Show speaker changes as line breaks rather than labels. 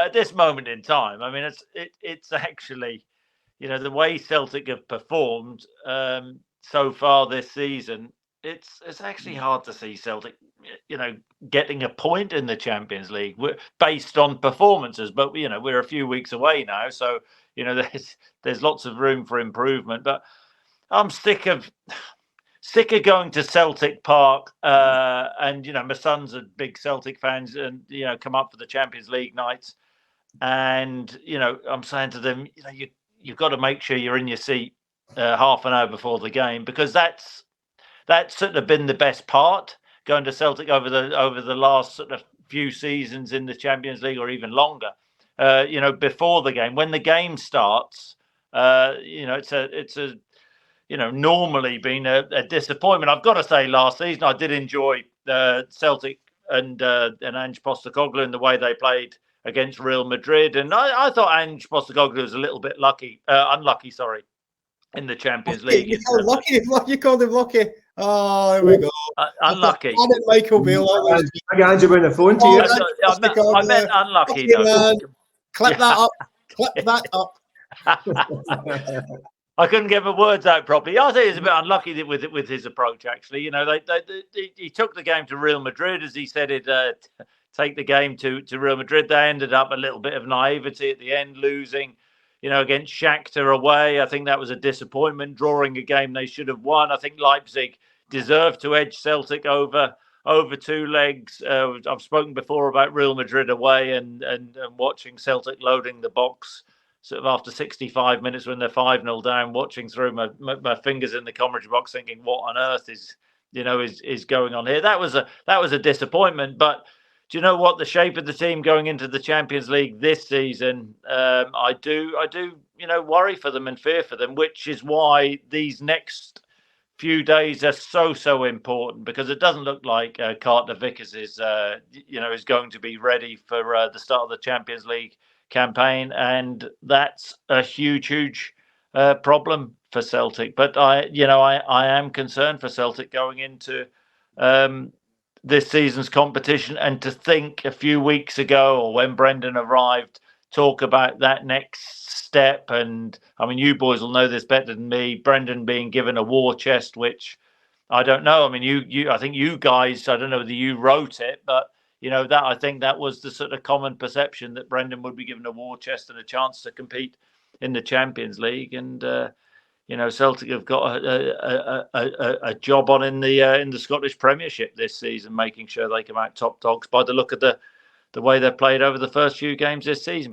at this moment in time, I mean, it's actually, the way Celtic have performed so far this season, it's actually hard to see Celtic, getting a point in the Champions League based on performances. But we're a few weeks away now, so there's lots of room for improvement. But I'm sick of going to Celtic Park, and my sons are big Celtic fans, and come up for the Champions League nights, and I'm saying to them, you've got to make sure you're in your seat half an hour before the game, because that's sort of been the best part, going to Celtic over the last sort of few seasons in the Champions League, or even longer. Before the game, when the game starts, it's a normally been a disappointment. I've got to say, last season I did enjoy Celtic and Ange Postecoglou and the way they played against Real Madrid, and I thought Ange Postecoglou was a little bit unlucky, in the Champions League.
You called him lucky. Oh, there we go.
Unlucky.
Michael Beale.
I got you on the phone to you.
I meant unlucky, though.
Clip that up. Clip that up.
I couldn't get my words out properly. I think he's a bit unlucky with his approach, actually. He took the game to Real Madrid, as he said he'd take the game to Real Madrid. They ended up a little bit of naivety at the end, losing, against Shakhtar away. I think that was a disappointment, drawing a game they should have won. I think Leipzig deserved to edge Celtic over two legs. I've spoken before about Real Madrid away and watching Celtic loading the box sort of after 65 minutes when they're 5-0 down, watching through my fingers in the commentary box, thinking, what on earth is going on here? That was a disappointment. But do you know what? The shape of the team going into the Champions League this season, I do worry for them and fear for them, which is why these next few days are so important, because it doesn't look like Carter Vickers is going to be ready for the start of the Champions League campaign, and that's a huge problem for Celtic. But I am concerned for Celtic going into this season's competition, and to think a few weeks ago, or when Brendan arrived, talk about that next step. And I mean, you boys will know this better than me, Brendan being given a war chest, which I don't know. I mean, I think you guys, I don't know whether you wrote it, but that I think that was the sort of common perception, that Brendan would be given a war chest and a chance to compete in the Champions League. And Celtic have got a job on in the Scottish Premiership this season, making sure they come out top dogs by the look of the way they've played over the first few games this season.